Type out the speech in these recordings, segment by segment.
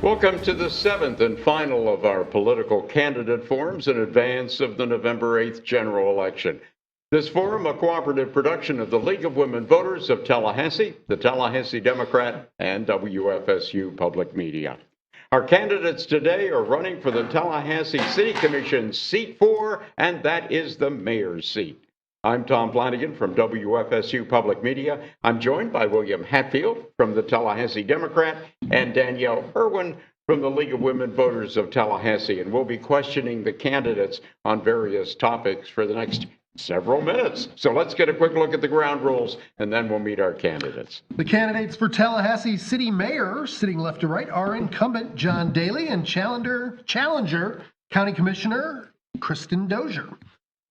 Welcome to the seventh and final of our political candidate forums in advance of the November 8th general election. This forum, a cooperative production of the League of Women Voters of Tallahassee, the Tallahassee Democrat, and WFSU Public Media. Our candidates today are running for the Tallahassee City Commission seat 4, and that is the mayor's seat. I'm Tom Flanagan from WFSU Public Media. I'm joined by William Hatfield from the Tallahassee Democrat and Danielle Irwin from the League of Women Voters of Tallahassee. And we'll be questioning the candidates on various topics for the next several minutes. So let's get a quick look at the ground rules, and then we'll meet our candidates. The candidates for Tallahassee City Mayor, sitting left to right, are incumbent John Daly and challenger County Commissioner Kristen Dozier.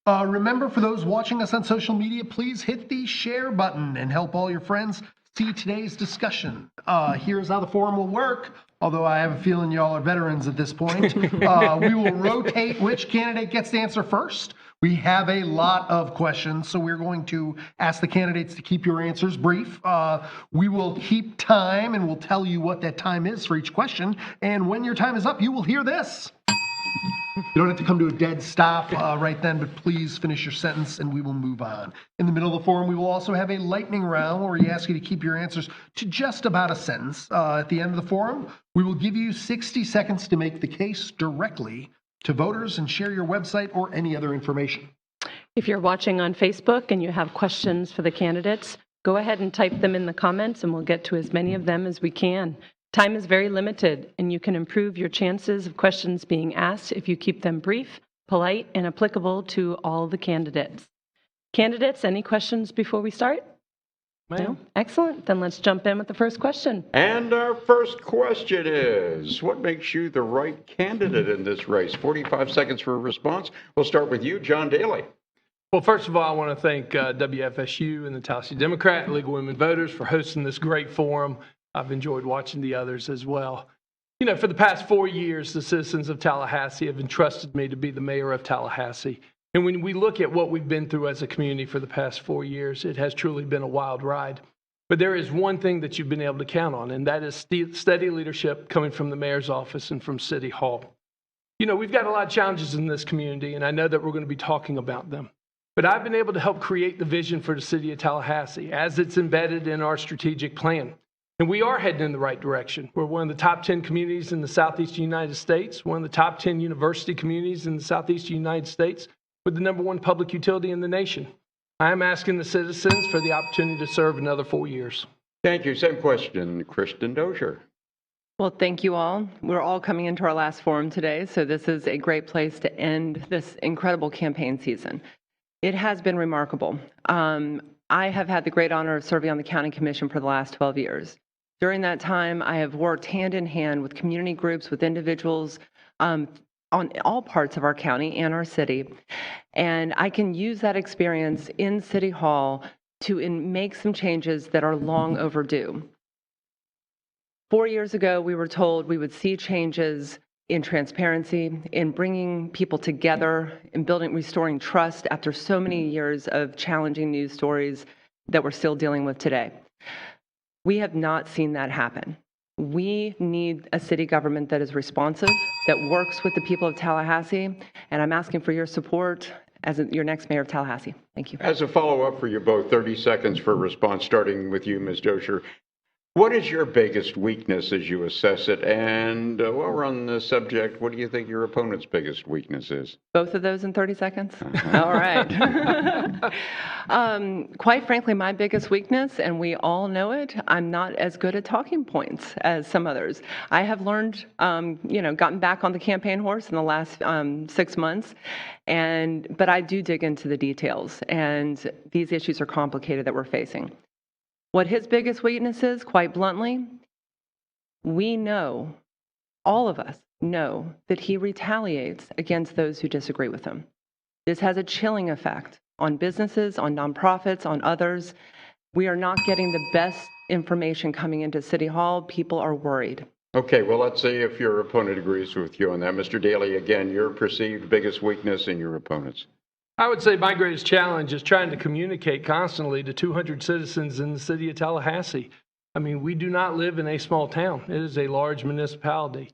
Remember, for those watching us on social media, please hit the share button and help all your friends see today's discussion. Here's how the forum will work, although I have a feeling y'all are veterans at this point. We will rotate which candidate gets to answer first. We have a lot of questions, so we're going to ask the candidates to keep your answers brief. We will keep time, and we'll tell you what that time is for each question. And when your time is up, you will hear this. You don't have to come to a dead stop right then, but please finish your sentence and we will move on. In the middle of the forum, we will also have a lightning round where we ask you to keep your answers to just about a sentence. At the end of the forum, we will give you 60 seconds to make the case directly to voters and share your website or any other information. If you're watching on Facebook and you have questions for the candidates, go ahead and type them in the comments and we'll get to as many of them as we can. Time is very limited, and you can improve your chances of questions being asked if you keep them brief, polite, and applicable to all the candidates. Candidates, any questions before we start? No? Excellent. Then let's jump in with the first question. And our first question is, what makes you the right candidate in this race? 45 seconds for a response. We'll start with you, John Daly. Well, first of all, I want to thank WFSU and the Tallahassee Democrat and League of Women Voters for hosting this great forum. I've enjoyed watching the others as well. You know, for the past 4 years, the citizens of Tallahassee have entrusted me to be the mayor of Tallahassee. And when we look at what we've been through as a community for the past 4 years, it has truly been a wild ride. But there is one thing that you've been able to count on, and that is steady leadership coming from the mayor's office and from City Hall. You know, we've got a lot of challenges in this community, and I know that we're going to be talking about them. But I've been able to help create the vision for the city of Tallahassee as it's embedded in our strategic plan. And we are heading in the right direction. We're one of the top 10 communities in the southeastern United States, one of the top 10 university communities in the southeastern United States, with the #1 public utility in the nation. I am asking the citizens for the opportunity to serve another 4 years. Thank you. Same question, Kristen Dozier. Well, thank you all. We're all coming into our last forum today, so this is a great place to end this incredible campaign season. It has been remarkable. I have had the great honor of serving on the County Commission for the last 12 years. During that time, I have worked hand in hand with community groups, with individuals on all parts of our county and our city. And I can use that experience in City Hall to make some changes that are long overdue. 4 years ago, we were told we would see changes in transparency, in bringing people together, in restoring trust after so many years of challenging news stories that we're still dealing with today. We have not seen that happen. We need a city government that is responsive, that works with the people of Tallahassee, and I'm asking for your support as your next mayor of Tallahassee. Thank you. As a follow-up for you both, 30 seconds for a response, starting with you, Ms. Dozier. What is your biggest weakness as you assess it? And while we're on the subject, what do you think your opponent's biggest weakness is? Both of those in 30 seconds? All right. Quite frankly, my biggest weakness, and we all know it, I'm not as good at talking points as some others. I have learned, gotten back on the campaign horse in the last 6 months, but I do dig into the details, and these issues are complicated that we're facing. What his biggest weakness is, quite bluntly, we know, all of us know, that he retaliates against those who disagree with him. This has a chilling effect on businesses, on nonprofits, on others. We are not getting the best information coming into City Hall. People are worried. Okay, well, let's see if your opponent agrees with you on that. Mr. Daly, again, your perceived biggest weakness in your opponent's. I would say my greatest challenge is trying to communicate constantly to 200 citizens in the city of Tallahassee. I mean, we do not live in a small town. It is a large municipality.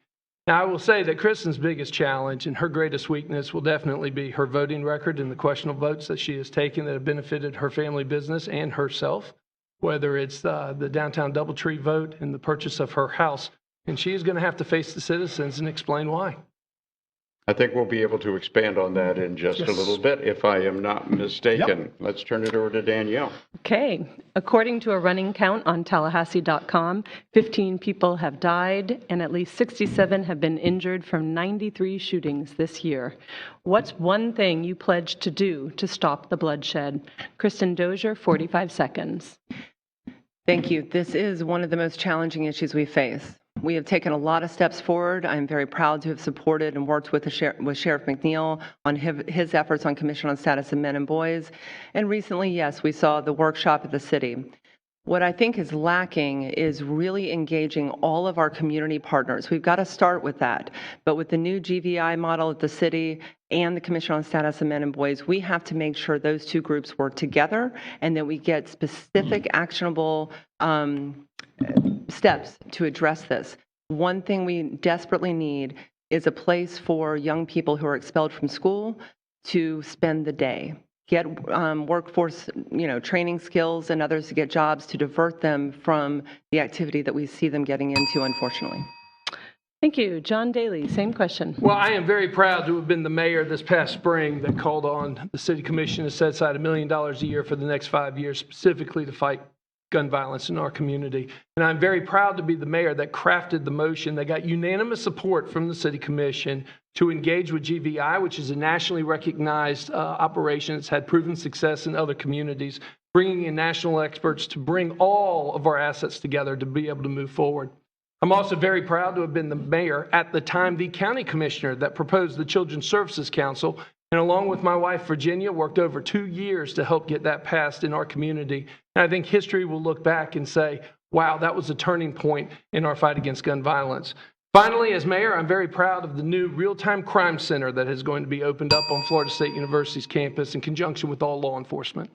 Now, I will say that Kristen's biggest challenge and her greatest weakness will definitely be her voting record and the questionable votes that she has taken that have benefited her family business and herself, whether it's the downtown Doubletree vote and the purchase of her house. And she is going to have to face the citizens and explain why. I think we'll be able to expand on that in just a little bit, if I am not mistaken. Yep. Let's turn it over to Danielle. Okay. According to a running count on Tallahassee.com, 15 people have died and at least 67 have been injured from 93 shootings this year. What's one thing you pledge to do to stop the bloodshed? Kristen Dozier, 45 seconds. Thank you. This is one of the most challenging issues we face. We have taken a lot of steps forward. I'm very proud to have supported and worked with Sheriff McNeil on his efforts on Commission on Status of Men and Boys. And recently, yes, we saw the workshop at the city. What I think is lacking is really engaging all of our community partners. We've got to start with that. But with the new GVI model at the city and the Commission on Status of Men and Boys, we have to make sure those two groups work together and that we get specific actionable steps to address this. One thing we desperately need is a place for young people who are expelled from school to spend the day. Get workforce, training skills and others to get jobs to divert them from the activity that we see them getting into, unfortunately. Thank you. John Daly, same question. Well, I am very proud to have been the mayor this past spring that called on the city commission to set aside $1 million a year for the next 5 years specifically to fight gun violence in our community. And I'm very proud to be the mayor that crafted the motion that got unanimous support from the city commission to engage with GVI, which is a nationally recognized operation that's had proven success in other communities, bringing in national experts to bring all of our assets together to be able to move forward. I'm also very proud to have been the mayor, at the time the county commissioner, that proposed the Children's Services Council, and along with my wife, Virginia, worked over 2 years to help get that passed in our community. And I think history will look back and say, wow, that was a turning point in our fight against gun violence. Finally, as mayor, I'm very proud of the new real-time crime center that is going to be opened up on Florida State University's campus in conjunction with all law enforcement.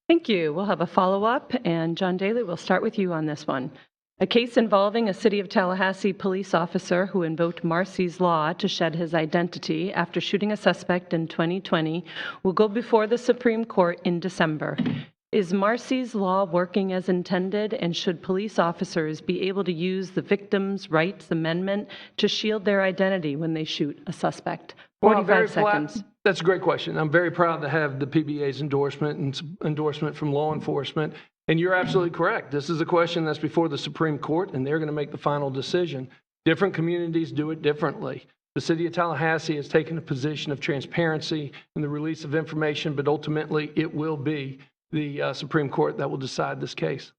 Thank you. We'll have a follow-up, and John Daly, we'll start with you on this one. A case involving a City of Tallahassee police officer who invoked Marsy's Law to shed his identity after shooting a suspect in 2020 will go before the Supreme Court in December. Is Marsy's Law working as intended, and should police officers be able to use the Victims' Rights Amendment to shield their identity when they shoot a suspect? 45 seconds. That's a great question. I'm very proud to have the PBA's endorsement and endorsement from law enforcement. And you're absolutely correct. This is a question that's before the Supreme Court, and they're going to make the final decision. Different communities do it differently. The city of Tallahassee has taken a position of transparency in the release of information, but ultimately it will be the Supreme Court that will decide this case.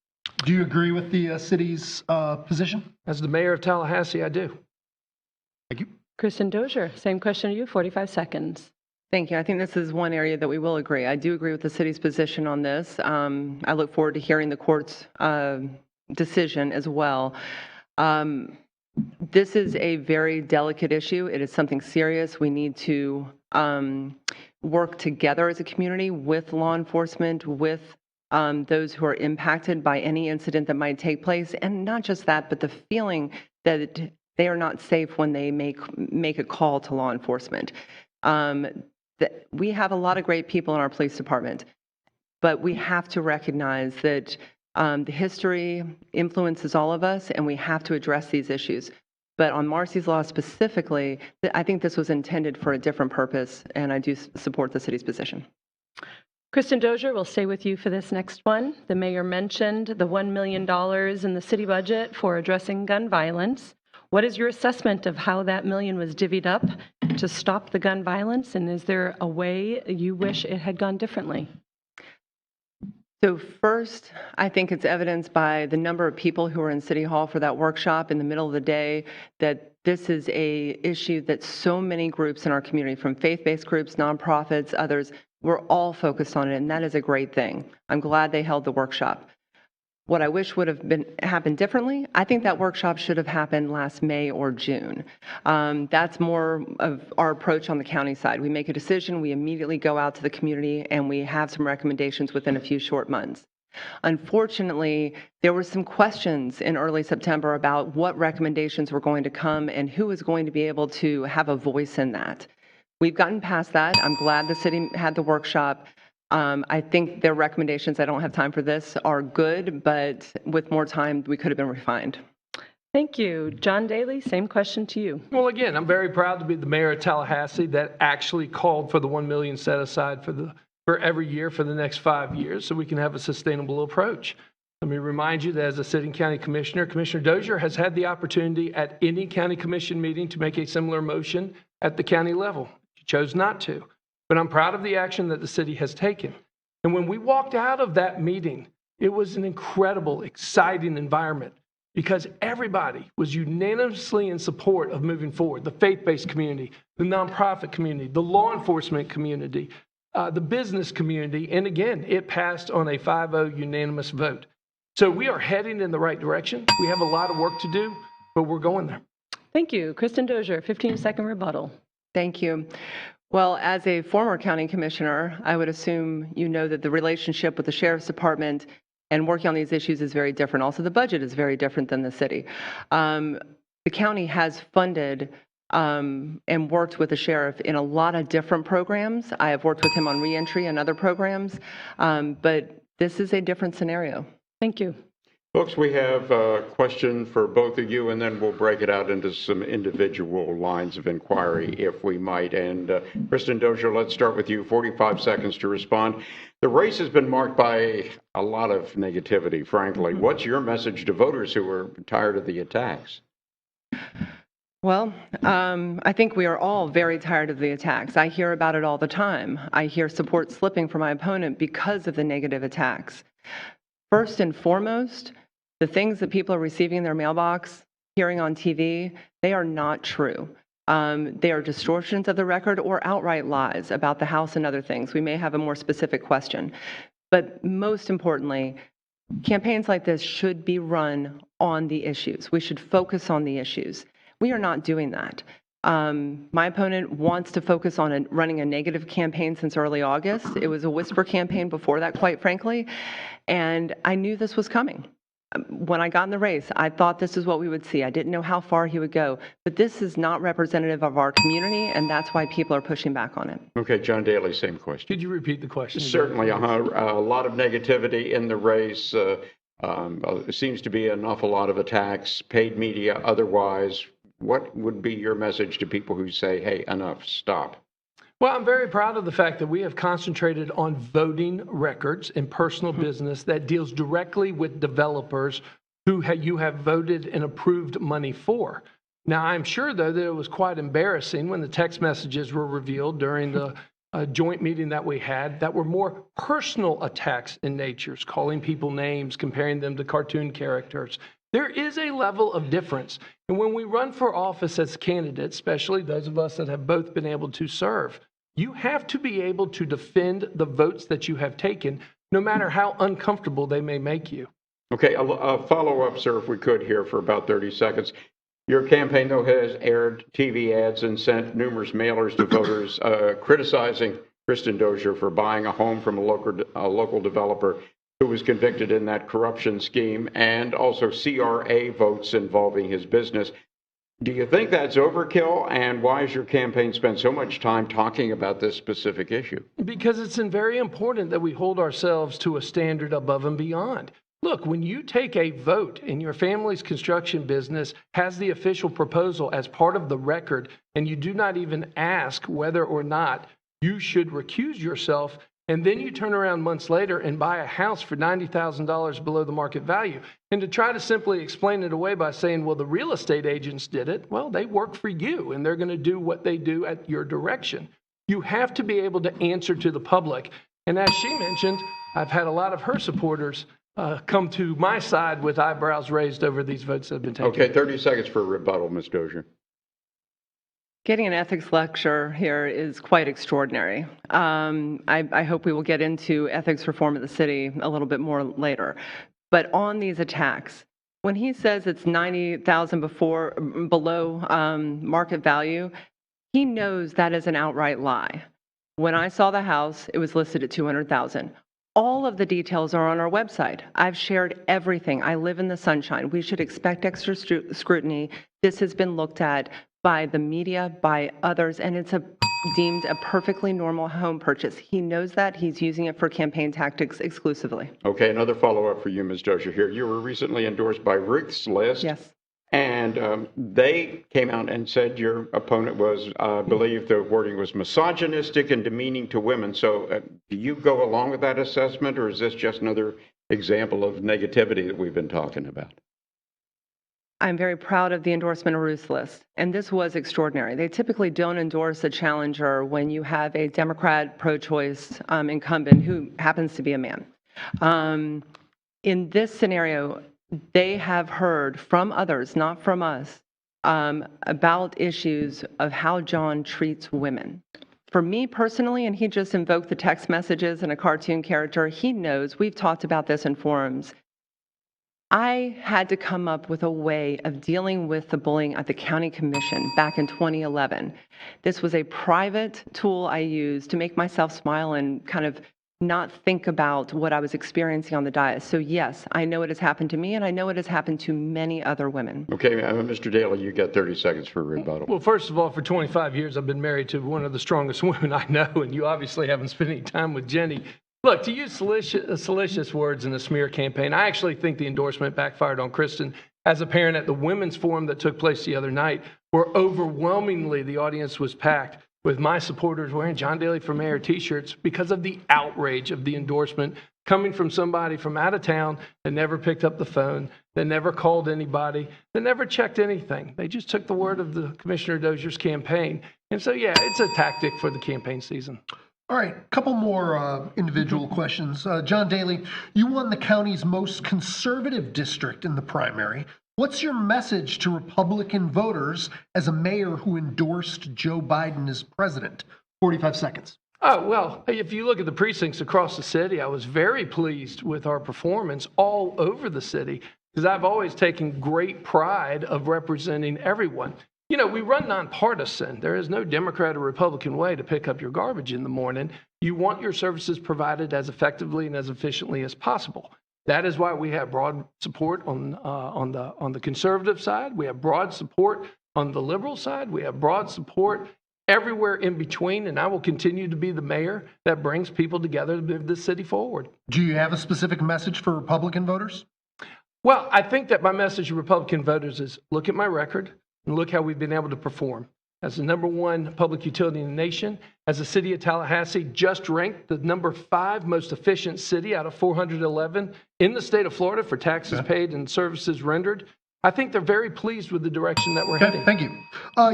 Do you agree with the city's position? As the mayor of Tallahassee, I do. Thank you. Kristen Dozier, same question to you, 45 seconds. Thank you. I think this is one area that we will agree. I do agree with the city's position on this. I look forward to hearing the court's decision as well. This is a very delicate issue. It is something serious. We need to work together as a community with law enforcement, with those who are impacted by any incident that might take place. And not just that, but the feeling that they are not safe when they make a call to law enforcement. We have a lot of great people in our police department, but we have to recognize that the history influences all of us, and we have to address these issues. But on Marsy's Law specifically, I think this was intended for a different purpose, and I do support the city's position. Kristen Dozier, we'll stay with you for this next one. The mayor mentioned the $1 million in the city budget for addressing gun violence. What is your assessment of how that million was divvied up to stop the gun violence, and is there a way you wish it had gone differently? So first, I think it's evidenced by the number of people who were in City Hall for that workshop in the middle of the day, that this is an issue that so many groups in our community, from faith-based groups, nonprofits, others, we're all focused on it, and that is a great thing. I'm glad they held the workshop. What I wish would have happened differently, I think that workshop should have happened last May or June. That's more of our approach on the county side. We make a decision, we immediately go out to the community, and we have some recommendations within a few short months. Unfortunately, there were some questions in early September about what recommendations were going to come and who was going to be able to have a voice in that. We've gotten past that. I'm glad the city had the workshop. I think their recommendations, I don't have time for this, are good, but with more time, we could have been refined. Thank you. John Daly, same question to you. Well, again, I'm very proud to be the mayor of Tallahassee that actually called for the $1 million set aside for every year for the next 5 years so we can have a sustainable approach. Let me remind you that as a sitting county commissioner, Commissioner Dozier has had the opportunity at any county commission meeting to make a similar motion at the county level. She chose not to, but I'm proud of the action that the city has taken. And when we walked out of that meeting, it was an incredible, exciting environment, because everybody was unanimously in support of moving forward. The faith-based community, the nonprofit community, the law enforcement community, the business community, and again, it passed on a 5-0 unanimous vote. So we are heading in the right direction. We have a lot of work to do, but we're going there. Thank you. Kristen Dozier, 15-second rebuttal. Thank you. Well, as a former county commissioner, I would assume you know that the relationship with the sheriff's department and working on these issues is very different. Also, the budget is very different than the city. The county has funded and worked with the sheriff in a lot of different programs. I have worked with him on reentry and other programs, but this is a different scenario. Thank you. Folks, we have a question for both of you, and then we'll break it out into some individual lines of inquiry, if we might. And Kristen Dozier, let's start with you. 45 seconds to respond. The race has been marked by a lot of negativity, frankly. What's your message to voters who are tired of the attacks? Well, I think we are all very tired of the attacks. I hear about it all the time. I hear support slipping for my opponent because of the negative attacks. First and foremost, the things that people are receiving in their mailbox, hearing on TV, they are not true. They are distortions of the record or outright lies about the House and other things. We may have a more specific question. But most importantly, campaigns like this should be run on the issues. We should focus on the issues. We are not doing that. My opponent wants to focus on running a negative campaign since early August. It was a whisper campaign before that, quite frankly, and I knew this was coming. When I got in the race, I thought this is what we would see. I didn't know how far he would go, but this is not representative of our community, and that's why people are pushing back on it. Okay, John Daly, same question. Could you repeat the question? Certainly, a lot of negativity in the race. Seems to be an awful lot of attacks, paid media, otherwise. What would be your message to people who say, hey, enough, stop? Well, I'm very proud of the fact that we have concentrated on voting records and personal business that deals directly with developers who you have voted and approved money for. Now, I'm sure, though, that it was quite embarrassing when the text messages were revealed during the joint meeting that we had that were more personal attacks in nature, calling people names, comparing them to cartoon characters. There is a level of difference. And when we run for office as candidates, especially those of us that have both been able to serve, you have to be able to defend the votes that you have taken, no matter how uncomfortable they may make you. Okay, a follow-up, sir, if we could here for about 30 seconds. Your campaign, though, has aired TV ads and sent numerous mailers to voters criticizing Kristen Dozier for buying a home from a local developer who was convicted in that corruption scheme, and also CRA votes involving his business. Do you think that's overkill? And why has your campaign spent so much time talking about this specific issue? Because it's very important that we hold ourselves to a standard above and beyond. Look, when you take a vote and your family's construction business has the official proposal as part of the record, and you do not even ask whether or not you should recuse yourself, and then you turn around months later and buy a house for $90,000 below the market value. And to try to simply explain it away by saying, well, the real estate agents did it, well, they work for you and they're going to do what they do at your direction. You have to be able to answer to the public. And as she mentioned, I've had a lot of her supporters come to my side with eyebrows raised over these votes that have been taken. Okay, 30 seconds for a rebuttal, Ms. Dozier. Getting an ethics lecture here is quite extraordinary. I hope we will get into ethics reform at the city a little bit more later. But on these attacks, when he says it's $90,000 below market value, he knows that is an outright lie. When I saw the house, it was listed at $200,000. All of the details are on our website. I've shared everything. I live in the sunshine. We should expect extra scrutiny. This has been looked at by the media, by others, and it's deemed a perfectly normal home purchase. He knows that. He's using it for campaign tactics exclusively. Okay, another follow-up for you, Ms. Dozier here. You were recently endorsed by Ruth's List. Yes. And they came out and said your opponent was, I believe the wording was misogynistic and demeaning to women. So do you go along with that assessment, or is this just another example of negativity that we've been talking about? I'm very proud of the endorsement of Ruth's List, and this was extraordinary. They typically don't endorse a challenger when you have a Democrat pro-choice incumbent who happens to be a man. In this scenario, they have heard from others, not from us, about issues of how John treats women. For me personally, and he just invoked the text messages and a cartoon character, he knows, we've talked about this in forums. I had to come up with a way of dealing with the bullying at the county commission back in 2011. This was a private tool I used to make myself smile and kind of not think about what I was experiencing on the dais. So yes, I know it has happened to me, and I know it has happened to many other women. Okay, Mr. Daly, you got 30 seconds for rebuttal. Well, first of all, for 25 years, I've been married to one of the strongest women I know, and you obviously haven't spent any time with Jenny. Look, to use salacious words in a smear campaign, I actually think the endorsement backfired on Kristen. As a parent at the women's forum that took place the other night, where overwhelmingly the audience was packed with my supporters wearing John Daly for Mayor t-shirts because of the outrage of the endorsement coming from somebody from out of town that never picked up the phone, that never called anybody, that never checked anything. They just took the word of the Commissioner Dozier's campaign. And so, yeah, it's a tactic for the campaign season. All right, a couple more individual questions. John Daly, you won the county's most conservative district in the primary. What's your message to Republican voters as a mayor who endorsed Joe Biden as president? 45 seconds. Oh, well, if you look at the precincts across the city, I was very pleased with our performance all over the city because I've always taken great pride of representing everyone. You know, we run nonpartisan. There is no Democrat or Republican way to pick up your garbage in the morning. You want your services provided as effectively and as efficiently as possible. That is why we have broad support on the conservative side. We have broad support on the liberal side. We have broad support everywhere in between, and I will continue to be the mayor that brings people together to move this city forward. Do you have a specific message for Republican voters? Well, I think that my message to Republican voters is look at my record and look how we've been able to perform. As the #1 public utility in the nation, as the city of Tallahassee just ranked the #5 most efficient city out of 411 in the state of Florida for taxes paid and services rendered. I think they're very pleased with the direction that we're heading. Thank you.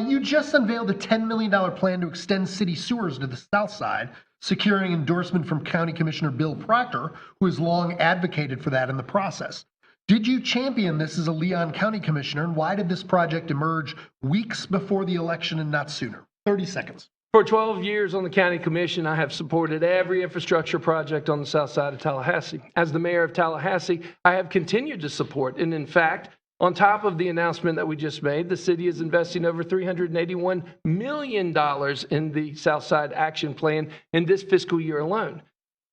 You just unveiled a $10 million plan to extend city sewers to the south side, securing endorsement from County Commissioner Bill Proctor, who has long advocated for that in the process. Did you champion this as a Leon County Commissioner, and why did this project emerge weeks before the election and not sooner? 30 seconds. For 12 years on the County Commission, I have supported every infrastructure project on the south side of Tallahassee. As the mayor of Tallahassee, I have continued to support, and in fact, on top of the announcement that we just made, the city is investing over $381 million in the Southside Action Plan in this fiscal year alone.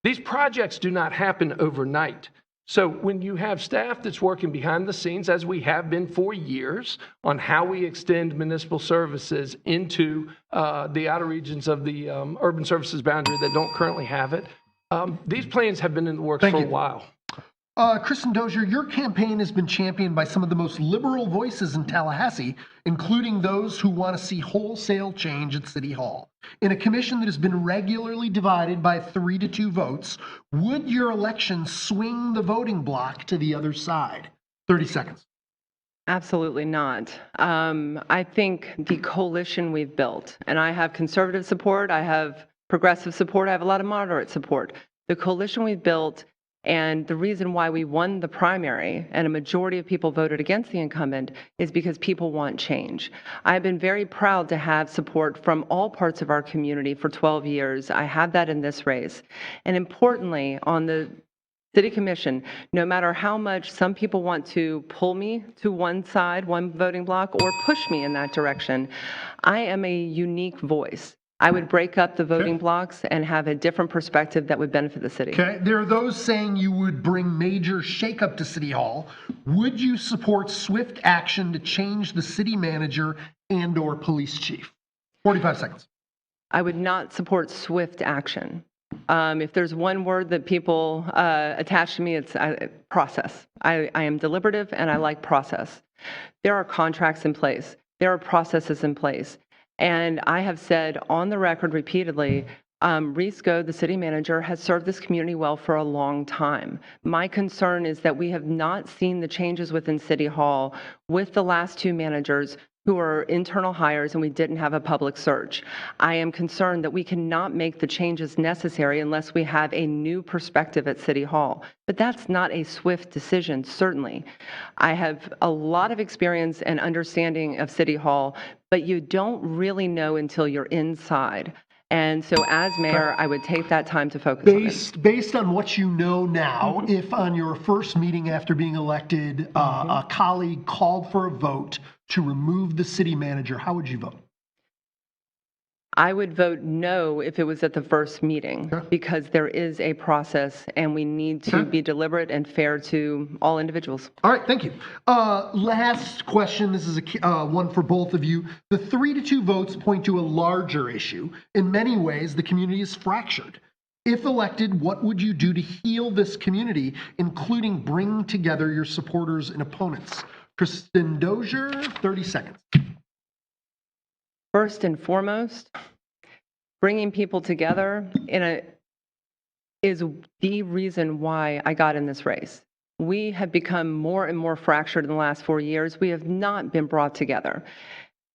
These projects do not happen overnight. So when you have staff that's working behind the scenes, as we have been for years, on how we extend municipal services into the outer regions of the urban services boundary that don't currently have it, these plans have been in the works for a while. Kristen Dozier, your campaign has been championed by some of the most liberal voices in Tallahassee, including those who want to see wholesale change at City Hall. In a commission that has been regularly divided by 3-2 votes, would your election swing the voting block to the other side? 30 seconds. Absolutely not. I think the coalition we've built, and I have conservative support, I have progressive support, I have a lot of moderate support. The coalition we've built and the reason why we won the primary and a majority of people voted against the incumbent is because people want change. I've been very proud to have support from all parts of our community for 12 years. I have that in this race. And importantly, on the City Commission, no matter how much some people want to pull me to one side, one voting block, or push me in that direction, I am a unique voice. I would break up the voting blocks and have a different perspective that would benefit the city. Okay, there are those saying you would bring major shakeup to City Hall. Would you support swift action to change the city manager and/or police chief? 45 seconds. I would not support swift action. If there's one word that people attach to me, it's process. I am deliberative and I like process. There are contracts in place. There are processes in place. And I have said on the record repeatedly, Reese Go, the city manager, has served this community well for a long time. My concern is that we have not seen the changes within City Hall with the last two managers who are internal hires, and we didn't have a public search. I am concerned that we cannot make the changes necessary unless we have a new perspective at City Hall. But that's not a swift decision, certainly. I have a lot of experience and understanding of City Hall, but you don't really know until you're inside. And so as mayor, I would take that time to focus on it. Based on what you know now, if on your first meeting after being elected, a colleague called for a vote to remove the city manager, how would you vote? I would vote no if it was at the first meeting, because there is a process and we need to be deliberate and fair to all individuals. All right, thank you. Last question. This is one for both of you. The 3-2 votes point to a larger issue. In many ways, the community is fractured. If elected, what would you do to heal this community, including bring together your supporters and opponents? Kristen Dozier, 30 seconds. First and foremost, bringing people together is the reason why I got in this race. We have become more and more fractured in the last 4 years. We have not been brought together.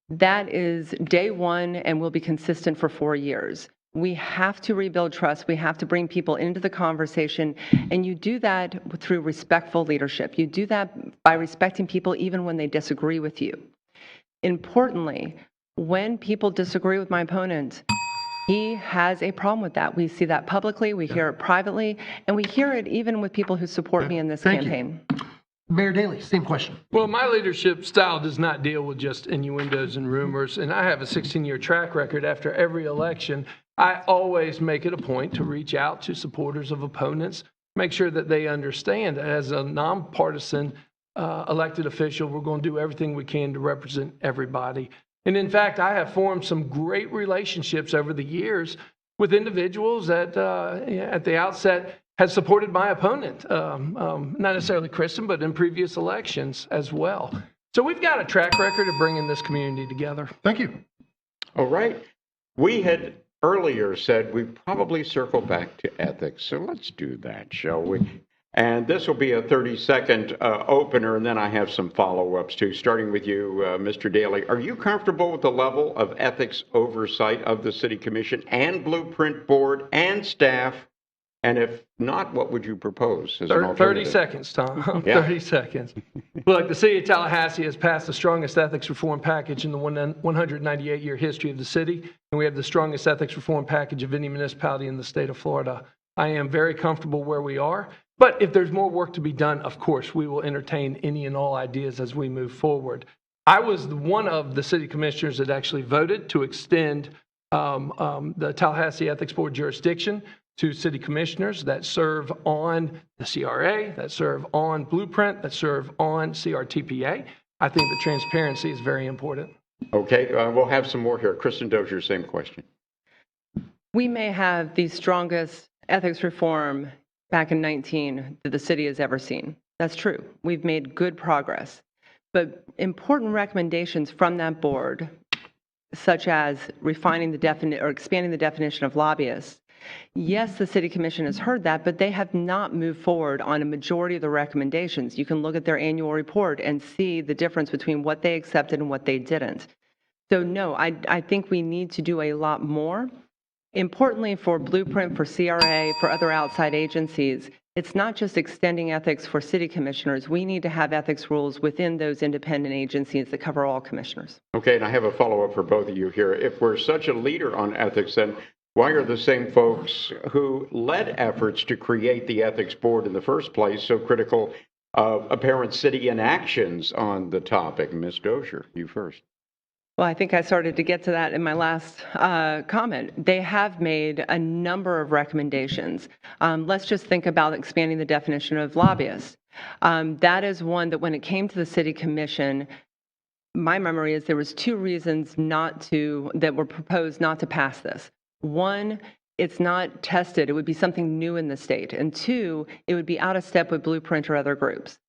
That is day one and will be consistent for 4 years. We have to rebuild trust. We have to bring people into the conversation. And you do that through respectful leadership. You do that by respecting people even when they disagree with you. Importantly, when people disagree with my opponent, he has a problem with that. We see that publicly, we hear it privately, and we hear it even with people who support me in this campaign. Mayor Daley, same question. Well, my leadership style does not deal with just innuendos and rumors, and I have a 16-year track record. After every election, I always make it a point to reach out to supporters of opponents, make sure that they understand that as a nonpartisan elected official, we're going to do everything we can to represent everybody. And in fact, I have formed some great relationships over the years with individuals that at the outset had supported my opponent, not necessarily Kristen, but in previous elections as well. So we've got a track record of bringing this community together. Thank you. All right. We had earlier said we probably circle back to ethics. So let's do that, shall we? And this will be a 30-second opener, and then I have some follow-ups too, starting with you, Mr. Daley. Are you comfortable with the level of ethics oversight of the City Commission and Blueprint Board and staff? And if not, what would you propose as an alternative? 30 seconds, Tom. Yeah. 30 seconds. Look, the city of Tallahassee has passed the strongest ethics reform package in the 198-year history of the city, and we have the strongest ethics reform package of any municipality in the state of Florida. I am very comfortable where we are. But if there's more work to be done, of course, we will entertain any and all ideas as we move forward. I was one of the city commissioners that actually voted to extend the Tallahassee Ethics Board jurisdiction to city commissioners that serve on the CRA, that serve on Blueprint, that serve on CRTPA. I think the transparency is very important. Okay, we'll have some more here. Kristen Dozier, same question. We may have the strongest ethics reform back in 19 that the city has ever seen. That's true. We've made good progress. But important recommendations from that board, such as refining the definition or expanding the definition of lobbyists, yes, the city commission has heard that, but they have not moved forward on a majority of the recommendations. You can look at their annual report and see the difference between what they accepted and what they didn't. So no, I think we need to do a lot more. Importantly, for Blueprint, for CRA, for other outside agencies, it's not just extending ethics for city commissioners. We need to have ethics rules within those independent agencies that cover all commissioners. Okay, and I have a follow-up for both of you here. If we're such a leader on ethics, then why are the same folks who led efforts to create the ethics board in the first place so critical of apparent city inactions on the topic? Ms. Dozier, you first. Well, I think I started to get to that in my last comment. They have made a number of recommendations. Let's just think about expanding the definition of lobbyist. That is one that when it came to the city commission, my memory is there was 2 reasons that were proposed not to pass this. One, it's not tested. It would be something new in the state. And 2, it would be out of step with Blueprint or other groups.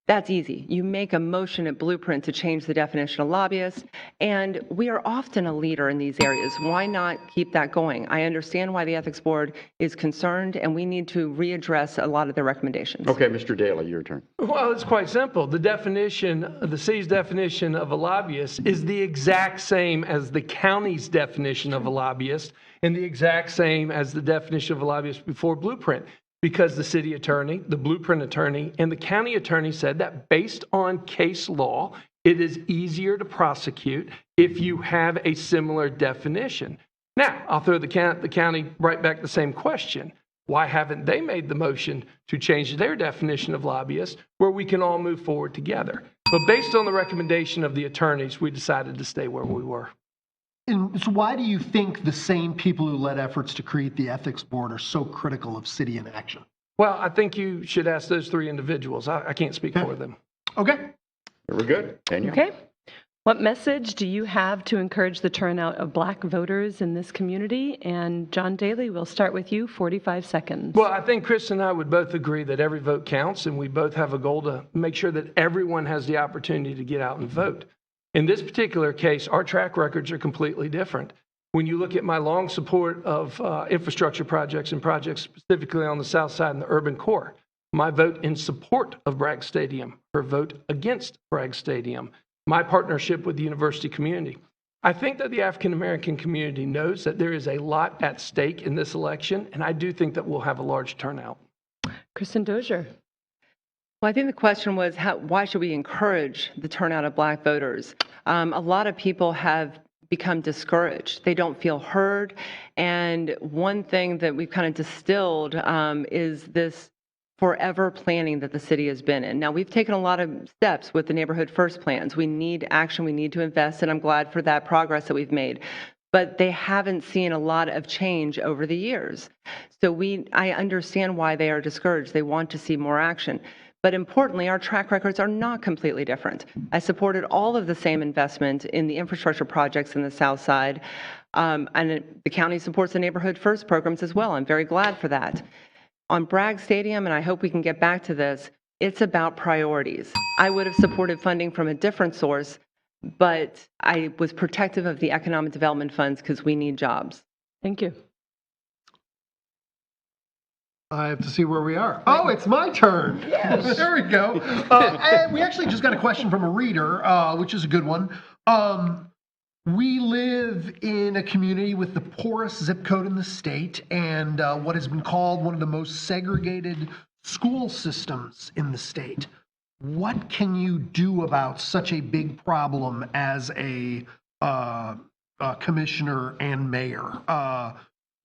That's easy. You make a motion at Blueprint to change the definition of lobbyist, and we are often a leader in these areas. Why not keep that going? I understand why the Ethics Board is concerned, and we need to readdress a lot of their recommendations. Okay, Mr. Daly, your turn. Well, it's quite simple. The city's definition of a lobbyist is the exact same as the county's definition of a lobbyist and the exact same as the definition of a lobbyist before Blueprint. Because the city attorney, the Blueprint attorney, and the county attorney said that based on case law, it is easier to prosecute if you have a similar definition. Now, I'll throw the county right back the same question. Why haven't they made the motion to change their definition of lobbyist where we can all move forward together? But based on the recommendation of the attorneys, we decided to stay where we were. And so why do you think the same people who led efforts to create the Ethics Board are so critical of city inaction? Well, I think you should ask those 3 individuals. I can't speak for them. Okay. Very good. Daniel? Okay. What message do you have to encourage the turnout of Black voters in this community? And John Daly, we'll start with you, 45 seconds. Well, I think Chris and I would both agree that every vote counts, and we both have a goal to make sure that everyone has the opportunity to get out and vote. In this particular case, our track records are completely different. When you look at my long support of infrastructure projects and projects specifically on the south side and the urban core, my vote in support of Bragg Stadium, her vote against Bragg Stadium, my partnership with the university community. I think that the African American community knows that there is a lot at stake in this election, and I do think that we'll have a large turnout. Kristen Dozier. Well, I think the question was, why should we encourage the turnout of Black voters? A lot of people have become discouraged. They don't feel heard. And one thing that we've kind of distilled is this forever planning that the city has been in. Now, we've taken a lot of steps with the Neighborhood First plans. We need action. We need to invest, and I'm glad for that progress that we've made. But they haven't seen a lot of change over the years. So I understand why they are discouraged. They want to see more action. But importantly, our track records are not completely different. I supported all of the same investment in the infrastructure projects in the South Side, and the county supports the Neighborhood First programs as well. I'm very glad for that. On Bragg Stadium, and I hope we can get back to this, it's about priorities. I would have supported funding from a different source, but I was protective of the economic development funds because we need jobs. Thank you. I have to see where we are. Oh, it's my turn. Yes. There we go. And we actually just got a question from a reader, which is a good one. We live in a community with the poorest zip code in the state and what has been called one of the most segregated school systems in the state. What can you do about such a big problem as a commissioner and mayor?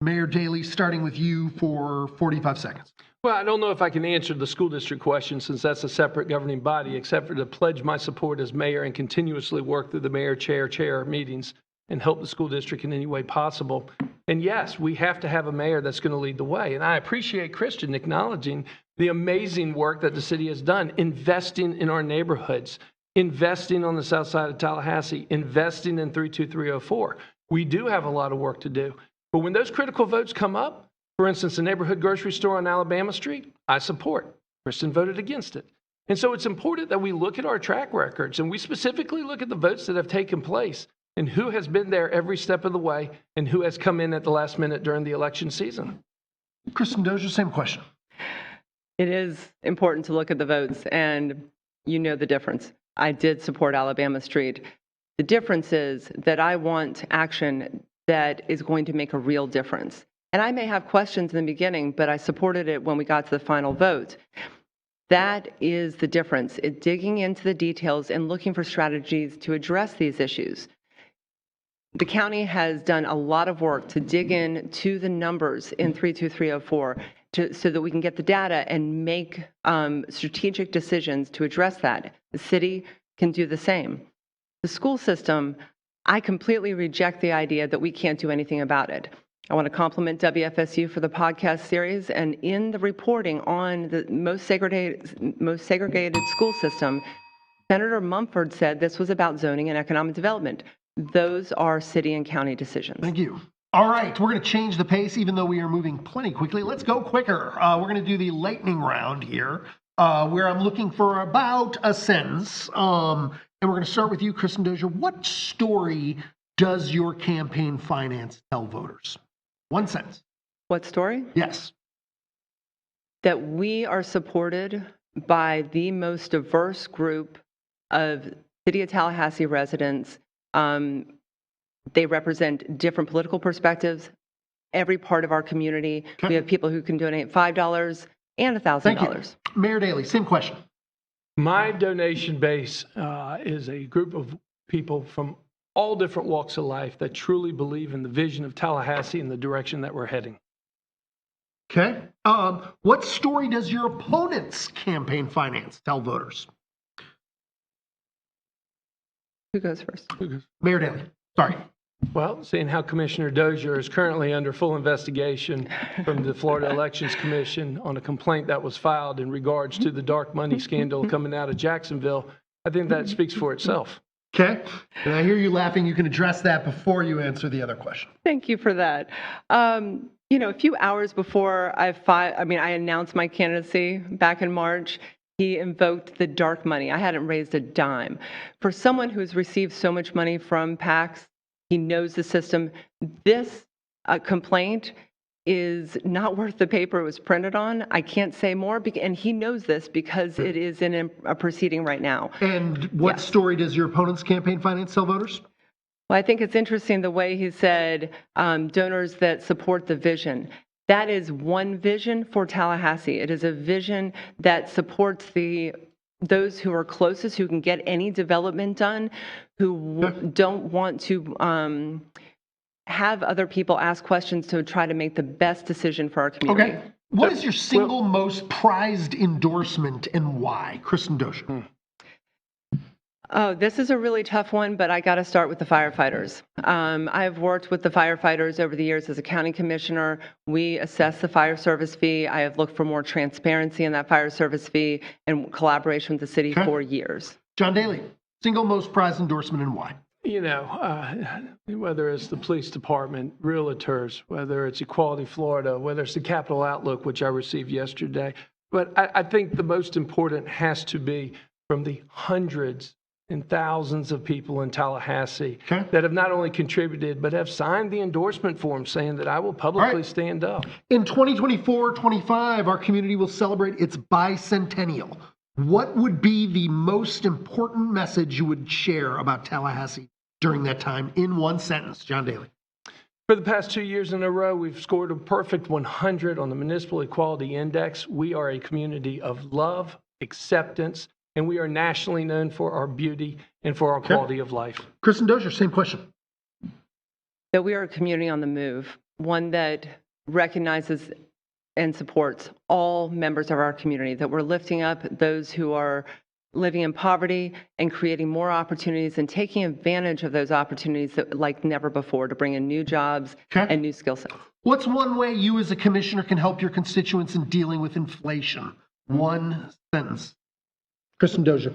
Mayor Daly, starting with you for 45 seconds. Well, I don't know if I can answer the school district question since that's a separate governing body, except for to pledge my support as mayor and continuously work through the mayor chair meetings and help the school district in any way possible. And yes, we have to have a mayor that's going to lead the way. And I appreciate Christian acknowledging the amazing work that the city has done, investing in our neighborhoods, investing on the south side of Tallahassee, investing in 32304. We do have a lot of work to do. But when those critical votes come up, for instance, the neighborhood grocery store on Alabama Street, I support. Kristen voted against it. And so it's important that we look at our track records and we specifically look at the votes that have taken place and who has been there every step of the way and who has come in at the last minute during the election season. Kristen Dozier, same question. It is important to look at the votes, and you know the difference. I did support Alabama Street. The difference is that I want action that is going to make a real difference. And I may have questions in the beginning, but I supported it when we got to the final vote. That is the difference, digging into the details and looking for strategies to address these issues. The county has done a lot of work to dig into the numbers in 32304 so that we can get the data and make strategic decisions to address that. The city can do the same. The school system, I completely reject the idea that we can't do anything about it. I want to compliment WFSU for the podcast series, and in the reporting on the most segregated school system, Senator Mumford said this was about zoning and economic development. Those are city and county decisions. Thank you. All right, we're going to change the pace, even though we are moving plenty quickly. Let's go quicker. We're going to do the lightning round here, where I'm looking for about a sentence. And we're going to start with you, Kristen Dozier. What story does your campaign finance tell voters? One sentence. What story? Yes. That we are supported by the most diverse group of City of Tallahassee residents. They represent different political perspectives, every part of our community. Okay. We have people who can donate $5 and $1,000. Thank you. Mayor Daley, same question. My donation base is a group of people from all different walks of life that truly believe in the vision of Tallahassee and the direction that we're heading. Okay. What story does your opponent's campaign finance tell voters? Who goes first? Mayor Daley. Sorry. Well, seeing how Commissioner Dozier is currently under full investigation from the Florida Elections Commission on a complaint that was filed in regards to the dark money scandal coming out of Jacksonville, I think that speaks for itself. Okay. And I hear you laughing. You can address that before you answer the other question. Thank you for that. A few hours before I announced my candidacy back in March, he invoked the dark money. I hadn't raised a dime. For someone who's received so much money from PACs, he knows the system. This complaint is not worth the paper it was printed on. I can't say more, and he knows this because it is in a proceeding right now. And what story does your opponent's campaign finance tell voters? Well, I think it's interesting the way he said donors that support the vision. That is one vision for Tallahassee. It is a vision that supports those who are closest, who can get any development done, who don't want to have other people ask questions to try to make the best decision for our community. Okay. What is your single most prized endorsement and why? Kristen Dozier. Oh, this is a really tough one, but I got to start with the firefighters. I've worked with the firefighters over the years as a county commissioner. We assess the fire service fee. I have looked for more transparency in that fire service fee and collaboration with the city for years. John Daley, single most prized endorsement and why? Whether it's the police department, realtors, whether it's Equality Florida, whether it's the Capital Outlook, which I received yesterday. But I think the most important has to be from the hundreds and thousands of people in Tallahassee that have not only contributed, but have signed the endorsement form saying that I will publicly stand up. In 2024-25, our community will celebrate its bicentennial. What would be the most important message you would share about Tallahassee during that time in one sentence? John Daley. For the past 2 years in a row, we've scored a perfect 100 on the Municipal Equality Index. We are a community of love, acceptance, and we are nationally known for our beauty and for our quality of life. Kristen Dozier, same question. That we are a community on the move, one that recognizes and supports all members of our community, that we're lifting up those who are living in poverty and creating more opportunities and taking advantage of those opportunities like never before to bring in new jobs and new skill sets. What's one way you as a commissioner can help your constituents in dealing with inflation? One sentence. Kristen Dozier.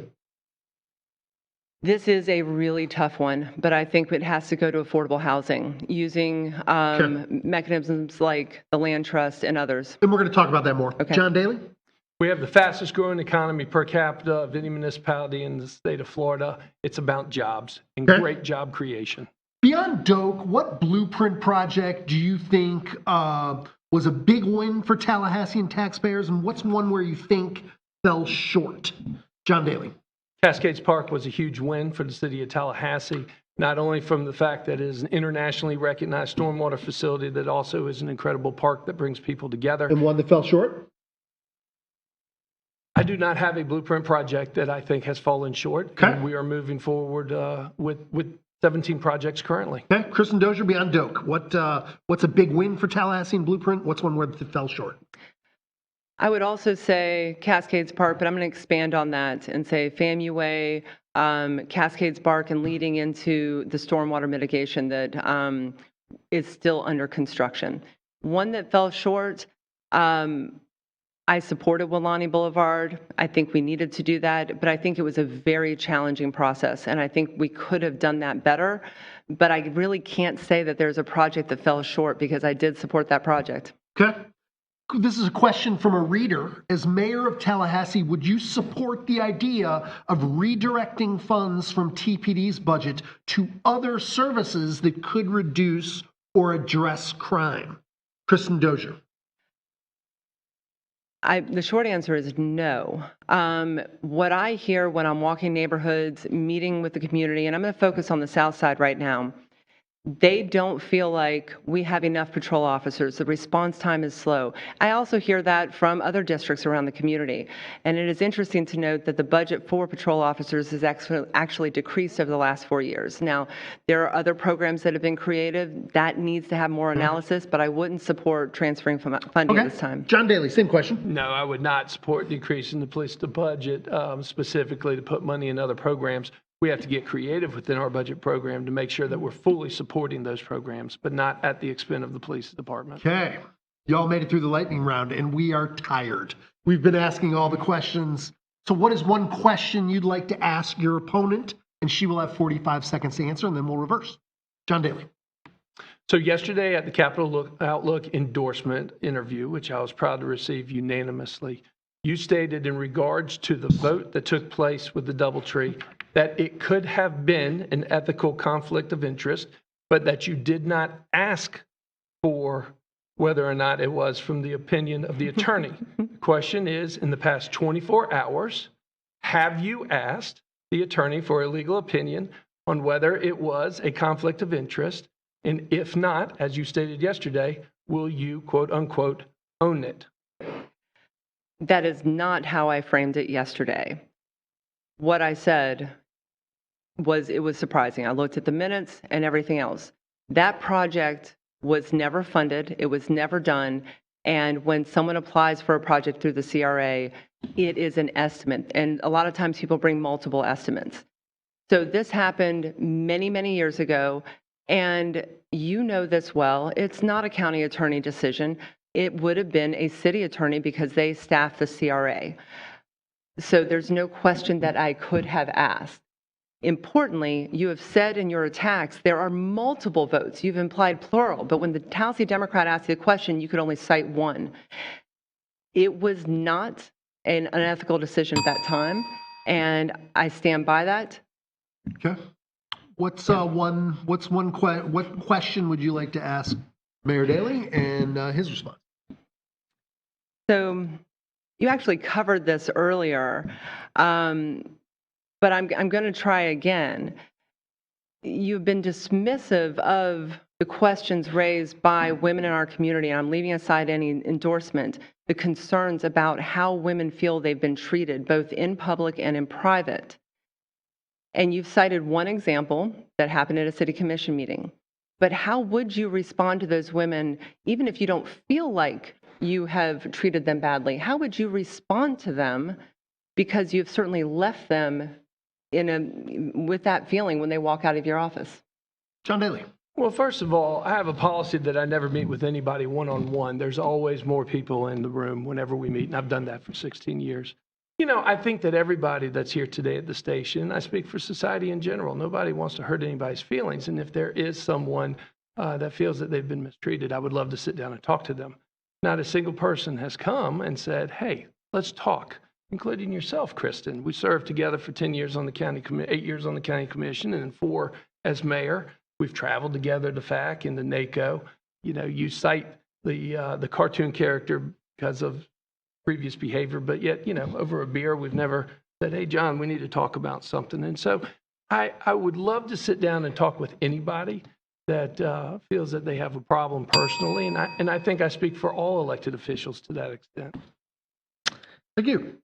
This is a really tough one, but I think it has to go to affordable housing using mechanisms like the land trust and others. And we're going to talk about that more. Okay. John Daley? We have the fastest growing economy per capita of any municipality in the state of Florida. It's about jobs and great job creation. Beyond Doak, what blueprint project do you think was a big win for Tallahassee and taxpayers, and what's one where you think fell short? John Daley. Cascades Park was a huge win for the city of Tallahassee, not only from the fact that it is an internationally recognized stormwater facility, that also is an incredible park that brings people together. And one that fell short? I do not have a blueprint project that I think has fallen short. And we are moving forward with 17 projects currently. Okay, Kristen Dozier, beyond Doak, what's a big win for Tallahassee and blueprint? What's one where it fell short? I would also say Cascades Park, but I'm going to expand on that and say FAMU Way, Cascades Bark and leading into the stormwater mitigation that is still under construction. One that fell short, I supported Wilani Boulevard. I think we needed to do that, but I think it was a very challenging process, and I think we could have done that better. But I really can't say that there's a project that fell short because I did support that project. Okay. This is a question from a reader. As mayor of Tallahassee, would you support the idea of redirecting funds from TPD's budget to other services that could reduce or address crime? Kristen Dozier. The short answer is no. What I hear when I'm walking neighborhoods, meeting with the community, and I'm going to focus on the South Side right now, they don't feel like we have enough patrol officers. The response time is slow. I also hear that from other districts around the community. And it is interesting to note that the budget for patrol officers has actually decreased over the last 4 years. Now, there are other programs that have been created. That needs to have more analysis, but I wouldn't support transferring funding at this time. John Daly, same question. No, I would not support decreasing the police budget specifically to put money in other programs. We have to get creative within our budget program to make sure that we're fully supporting those programs, but not at the expense of the police department. Okay. Y'all made it through the lightning round, and we are tired. We've been asking all the questions. So what is one question you'd like to ask your opponent? And she will have 45 seconds to answer, and then we'll reverse. John Daly. So yesterday at the Capital Outlook endorsement interview, which I was proud to receive unanimously, you stated in regards to the vote that took place with the DoubleTree that it could have been an ethical conflict of interest, but that you did not ask for whether or not it was from the opinion of the attorney. The question is, in the past 24 hours, have you asked the attorney for a legal opinion on whether it was a conflict of interest? And if not, as you stated yesterday, will you, quote unquote, own it? That is not how I framed it yesterday. What I said was it was surprising. I looked at the minutes and everything else. That project was never funded. It was never done. And when someone applies for a project through the CRA, it is an estimate. And a lot of times people bring multiple estimates. So this happened many, many years ago. And you know this well. It's not a county attorney decision. It would have been a city attorney because they staff the CRA. So there's no question that I could have asked. Importantly, you have said in your attacks there are multiple votes. You've implied plural, but when the Tallahassee Democrat asked you the question, you could only cite one. It was not an unethical decision at that time, and I stand by that. Okay. What question would you like to ask Mayor Daley and his response? So you actually covered this earlier. But I'm going to try again. You've been dismissive of the questions raised by women in our community, and I'm leaving aside any endorsement, the concerns about how women feel they've been treated, both in public and in private. And you've cited one example that happened at a city commission meeting. But how would you respond to those women, even if you don't feel like you have treated them badly? How would you respond to them? Because you've certainly left them with that feeling when they walk out of your office. John Daly. Well, first of all, I have a policy that I never meet with anybody one-on-one. There's always more people in the room whenever we meet, and I've done that for 16 years. You know, I think that everybody that's here today at the station, I speak for society in general, nobody wants to hurt anybody's feelings. And if there is someone that feels that they've been mistreated, I would love to sit down and talk to them. Not a single person has come and said, hey, let's talk. Including yourself, Kristen. We served together for 10 years on the county, 8 years on the county commission, and then 4 as mayor. We've traveled together to FAC and to NACO. You know, you cite the cartoon character because of previous behavior, but yet, you know, over a beer, we've never said, hey, John, we need to talk about something. And so I would love to sit down and talk with anybody that feels that they have a problem personally, and I think I speak for all elected officials to that extent. Thank you.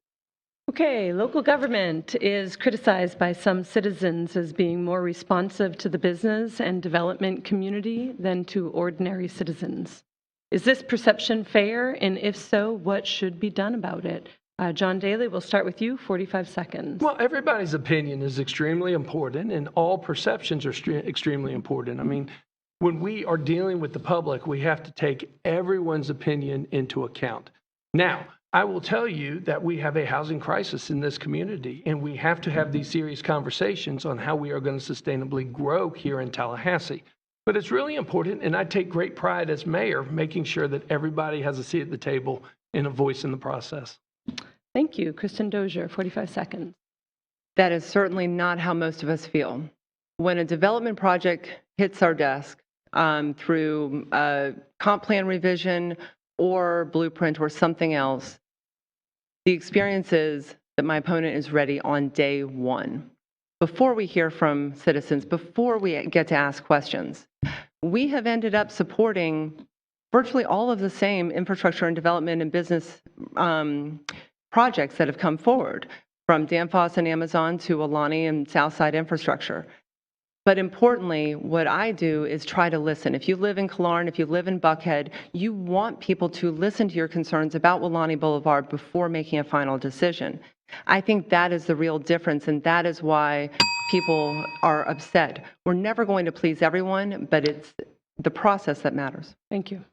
Okay, local government is criticized by some citizens as being more responsive to the business and development community than to ordinary citizens. Is this perception fair? And if so, what should be done about it? John Daly, we'll start with you, 45 seconds. Well, everybody's opinion is extremely important, and all perceptions are extremely important. I mean, when we are dealing with the public, we have to take everyone's opinion into account. Now, I will tell you that we have a housing crisis in this community, and we have to have these serious conversations on how we are going to sustainably grow here in Tallahassee. But it's really important, and I take great pride as mayor making sure that everybody has a seat at the table and a voice in the process. Thank you. Kristen Dozier, 45 seconds. That is certainly not how most of us feel. When a development project hits our desk through a comp plan revision or blueprint or something else, the experience is that my opponent is ready on day one. Before we hear from citizens, before we get to ask questions, we have ended up supporting virtually all of the same infrastructure and development and business projects that have come forward, from Danfoss and Amazon to Alani and Southside Infrastructure. But importantly, what I do is try to listen. If you live in Killearn, if you live in Buckhead, you want people to listen to your concerns about Wilani Boulevard before making a final decision. I think that is the real difference, and that is why people are upset. We're never going to please everyone, but it's the process that matters. Thank you.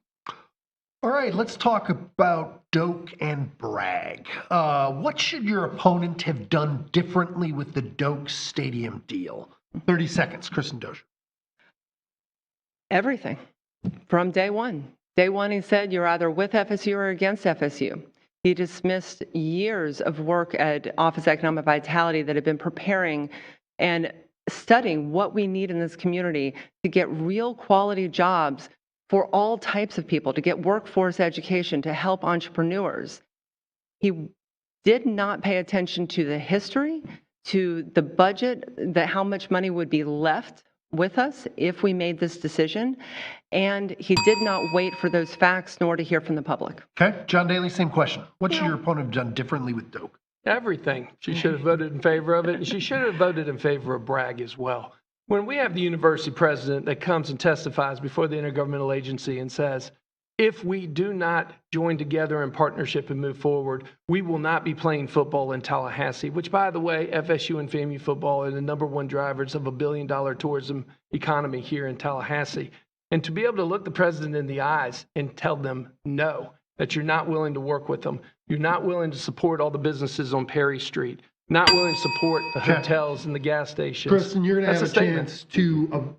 All right, let's talk about Doak and Bragg. What should your opponent have done differently with the Doak Stadium deal? 30 seconds, Kristen Dozier. Everything from day one. Day one, he said, you're either with FSU or against FSU. He dismissed years of work at Office of Economic Vitality that had been preparing and studying what we need in this community to get real quality jobs for all types of people, to get workforce education, to help entrepreneurs. He did not pay attention to the history, to the budget, that how much money would be left with us if we made this decision. And he did not wait for those facts nor to hear from the public. Okay, John Daly, same question. What should your opponent have done differently with Doak? Everything. She should have voted in favor of it, and she should have voted in favor of Bragg as well. When we have the university president that comes and testifies before the intergovernmental agency and says, if we do not join together in partnership and move forward, we will not be playing football in Tallahassee, which, by the way, FSU and FAMU football are the #1 drivers of $1 billion tourism economy here in Tallahassee. And to be able to look the president in the eyes and tell them no, that you're not willing to work with them, you're not willing to support all the businesses on Perry Street, not willing to support the hotels and the gas stations. Kristen, you're going to have a statement. chance to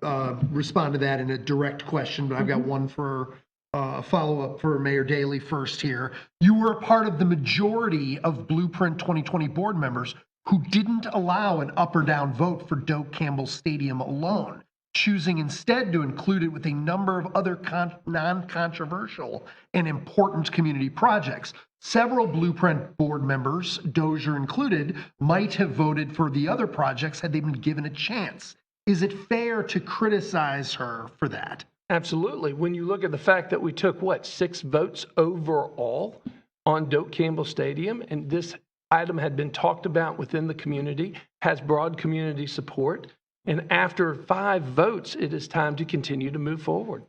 respond to that in a direct question, but I've got one for follow-up for Mayor Daly first here. You were a part of the majority of Blueprint 2020 board members who didn't allow an up or down vote for Doak Campbell Stadium alone, choosing instead to include it with a number of other non-controversial and important community projects. Several Blueprint board members, Dozier included, might have voted for the other projects had they been given a chance. Is it fair to criticize her for that? Absolutely. When you look at the fact that we took, 6 votes overall on Doak Campbell Stadium, and this item had been talked about within the community, has broad community support, and after 5 votes, it is time to continue to move forward.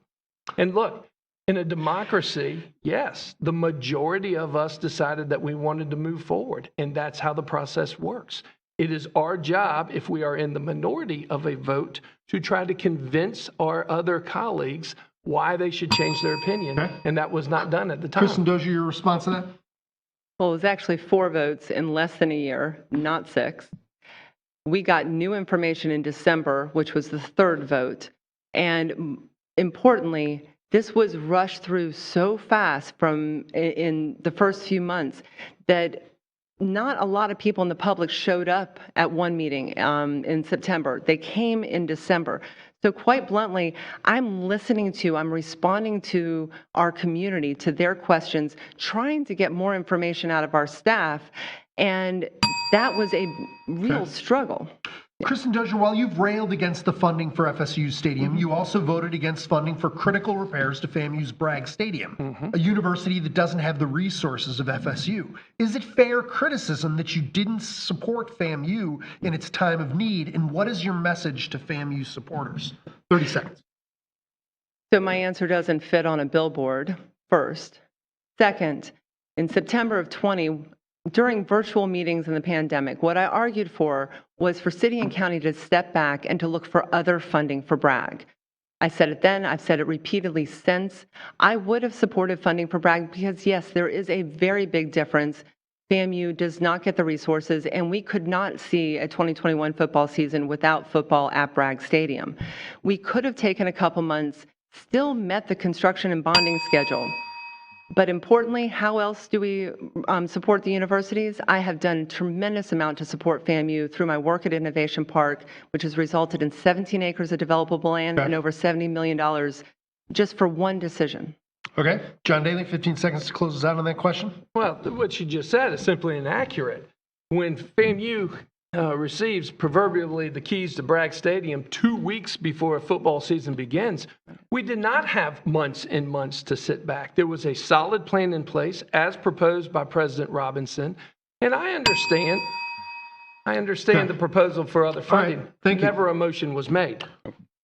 And look, in a democracy, yes, the majority of us decided that we wanted to move forward, and that's how the process works. It is our job, if we are in the minority of a vote, to try to convince our other colleagues why they should change their opinion, and that was not done at the time. Kristen Dozier, your response to that? Well, it was actually 4 votes in less than a year, not 6. We got new information in December, which was the 3rd vote. And importantly, this was rushed through so fast in the first few months that not a lot of people in the public showed up at one meeting in September. They came in December. So quite bluntly, I'm responding to our community, to their questions, trying to get more information out of our staff. And that was a real struggle. Kristen Dozier, while you've railed against the funding for FSU Stadium, you also voted against funding for critical repairs to FAMU's Bragg Stadium, a university that doesn't have the resources of FSU. Is it fair criticism that you didn't support FAMU in its time of need, and what is your message to FAMU supporters? 30 seconds. So my answer doesn't fit on a billboard, first. Second, in September of 20, during virtual meetings in the pandemic, what I argued for was for city and county to step back and to look for other funding for Bragg. I said it then, I've said it repeatedly since. I would have supported funding for Bragg because, yes, there is a very big difference. FAMU does not get the resources, and we could not see a 2021 football season without football at Bragg Stadium. We could have taken a couple months, still met the construction and bonding schedule. But importantly, how else do we support the universities? I have done a tremendous amount to support FAMU through my work at Innovation Park, which has resulted in 17 acres of developable land and over $70 million just for one decision. Okay. John Daly, 15 seconds to close us out on that question. Well, what you just said is simply inaccurate. When FAMU receives proverbially the keys to Bragg Stadium 2 weeks before a football season begins, we did not have months and months to sit back. There was a solid plan in place as proposed by President Robinson, and I understand the proposal for other funding. All right. Thank you. Never a motion was made.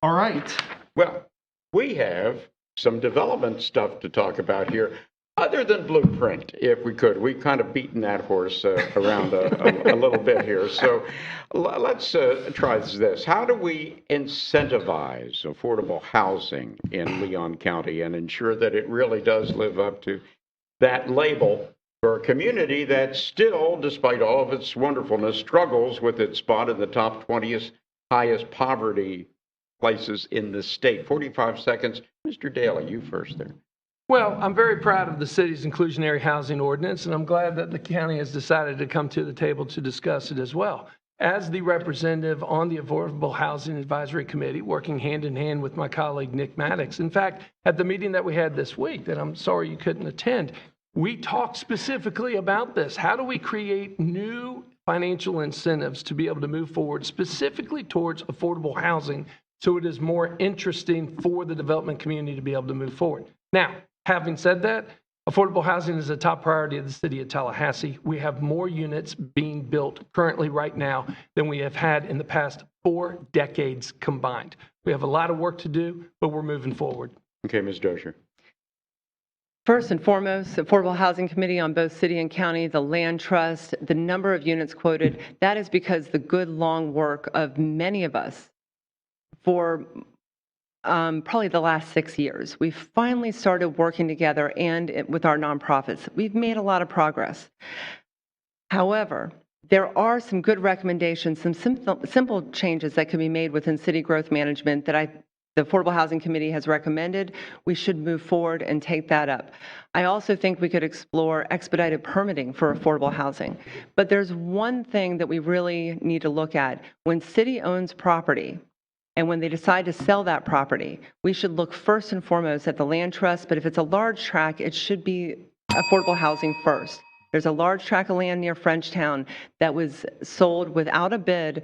All right. Well, we have some development stuff to talk about here. Other than Blueprint, if we could, we've kind of beaten that horse around a little bit here. So let's try this. How do we incentivize affordable housing in Leon County and ensure that it really does live up to that label for a community that still, despite all of its wonderfulness, struggles with its spot in the top 20th highest poverty places in the state? 45 seconds. Mr. Daly, you first there. Well, I'm very proud of the city's inclusionary housing ordinance, and I'm glad that the county has decided to come to the table to discuss it as well. As the representative on the Affordable Housing Advisory Committee, working hand in hand with my colleague Nick Maddox, in fact, at the meeting that we had this week that I'm sorry you couldn't attend, we talked specifically about this. How do we create new financial incentives to be able to move forward specifically towards affordable housing so it is more interesting for the development community to be able to move forward? Now, having said that, affordable housing is a top priority of the city of Tallahassee. We have more units being built currently right now than we have had in the past 4 decades combined. We have a lot of work to do, but we're moving forward. Okay, Ms. Dozier. First and foremost, Affordable Housing Committee on both city and county, the land trust, the number of units quoted, that is because the good long work of many of us for probably the last 6 years. We've finally started working together and with our nonprofits. We've made a lot of progress. However, there are some good recommendations, some simple changes that can be made within city growth management that the Affordable Housing Committee has recommended. We should move forward and take that up. I also think we could explore expedited permitting for affordable housing. But there's one thing that we really need to look at. When city owns property, and when they decide to sell that property, we should look first and foremost at the land trust, but if it's a large tract, it should be affordable housing first. There's a large tract of land near Frenchtown that was sold without a bid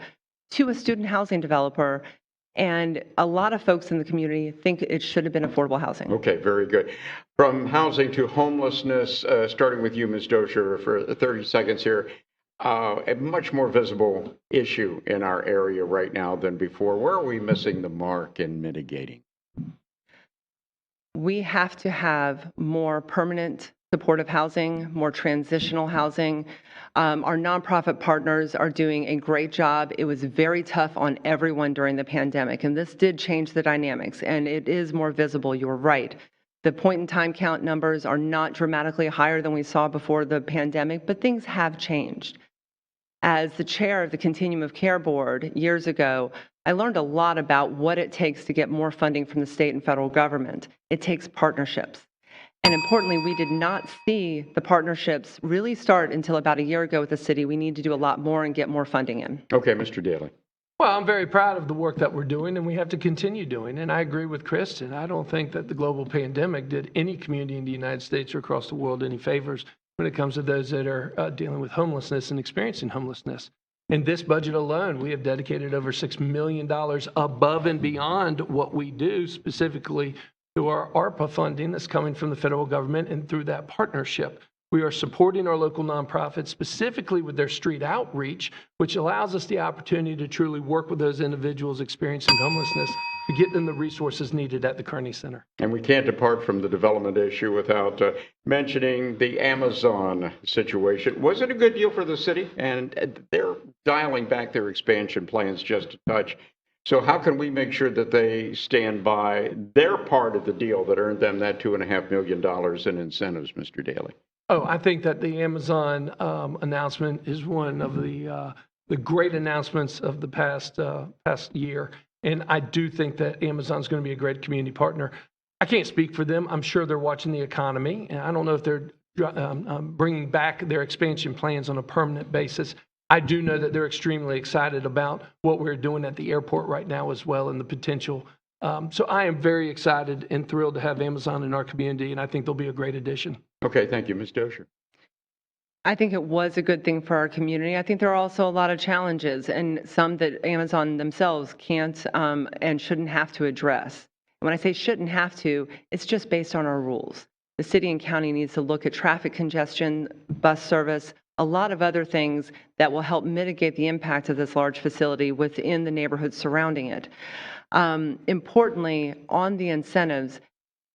to a student housing developer, and a lot of folks in the community think it should have been affordable housing. Okay, very good. From housing to homelessness, starting with you, Ms. Dozier, for 30 seconds here. A much more visible issue in our area right now than before. Where are we missing the mark in mitigating? We have to have more permanent supportive housing, more transitional housing. Our nonprofit partners are doing a great job. It was very tough on everyone during the pandemic, and this did change the dynamics, and it is more visible. You're right. The point-in-time count numbers are not dramatically higher than we saw before the pandemic, but things have changed. As the chair of the Continuum of Care Board years ago, I learned a lot about what it takes to get more funding from the state and federal government. It takes partnerships. And importantly, we did not see the partnerships really start until about a year ago with the city. We need to do a lot more and get more funding in. Okay, Mr. Daly. Well, I'm very proud of the work that we're doing, and we have to continue doing. And I agree with Kristen. I don't think that the global pandemic did any community in the United States or across the world any favors when it comes to those that are dealing with homelessness and experiencing homelessness. In this budget alone, we have dedicated over $6 million above and beyond what we do, specifically through our ARPA funding that's coming from the federal government and through that partnership. We are supporting our local nonprofits, specifically with their street outreach, which allows us the opportunity to truly work with those individuals experiencing homelessness to get them the resources needed at the Kearney Center. And we can't depart from the development issue without mentioning the Amazon situation. Was it a good deal for the city? And they're dialing back their expansion plans just a touch. So how can we make sure that they stand by their part of the deal that earned them that $2.5 million in incentives, Mr. Daly? Oh, I think that the Amazon announcement is one of the great announcements of the past year. And I do think that Amazon's going to be a great community partner. I can't speak for them. I'm sure they're watching the economy. And I don't know if they're bringing back their expansion plans on a permanent basis. I do know that they're extremely excited about what we're doing at the airport right now as well and the potential. So I am very excited and thrilled to have Amazon in our community, and I think they'll be a great addition. Okay, thank you. Ms. Dozier. I think it was a good thing for our community. I think there are also a lot of challenges and some that Amazon themselves can't and shouldn't have to address. And when I say shouldn't have to, it's just based on our rules. The city and county needs to look at traffic congestion, bus service, a lot of other things that will help mitigate the impact of this large facility within the neighborhoods surrounding it. Importantly, on the incentives,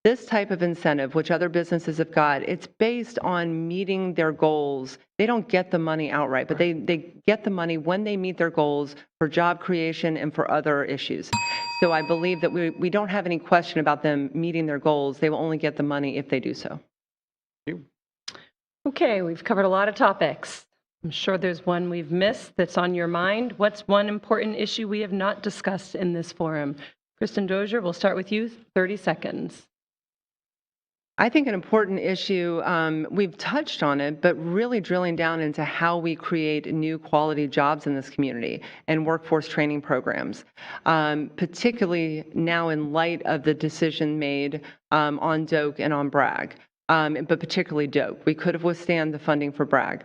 this type of incentive, which other businesses have got, it's based on meeting their goals. They don't get the money outright, but they get the money when they meet their goals for job creation and for other issues. So I believe that we don't have any question about them meeting their goals. They will only get the money if they do so. Okay, we've covered a lot of topics. I'm sure there's one we've missed that's on your mind. What's one important issue we have not discussed in this forum? Kristen Dozier, we'll start with you, 30 seconds. I think an important issue, we've touched on it, but really drilling down into how we create new quality jobs in this community and workforce training programs, particularly now in light of the decision made on DOAK and on BRAG. But particularly DOAK. We could have withstand the funding for BRAG.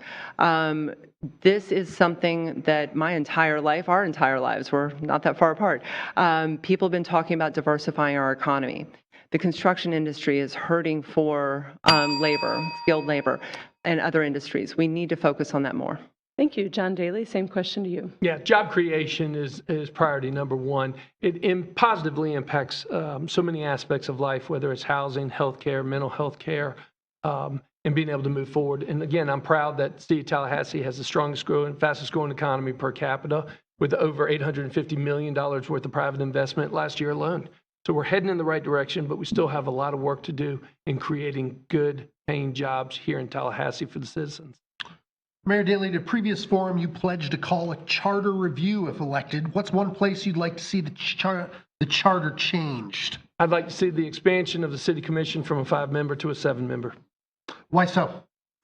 This is something that my entire life, our entire lives, we're not that far apart. People have been talking about diversifying our economy. The construction industry is hurting for labor, skilled labor, and other industries. We need to focus on that more. Thank you. John Daly, same question to you. Yeah, job creation is priority number one. It positively impacts so many aspects of life, whether it's housing, healthcare, mental health care, and being able to move forward. And again, I'm proud that the city of Tallahassee has the strongest growing, fastest growing economy per capita with over $850 million worth of private investment last year alone. So we're heading in the right direction, but we still have a lot of work to do in creating good paying jobs here in Tallahassee for the citizens. Mayor Daly, at a previous forum, you pledged to call a charter review if elected. What's one place you'd like to see the charter changed? I'd like to see the expansion of the city commission from a 5-member to a 7-member. Why so?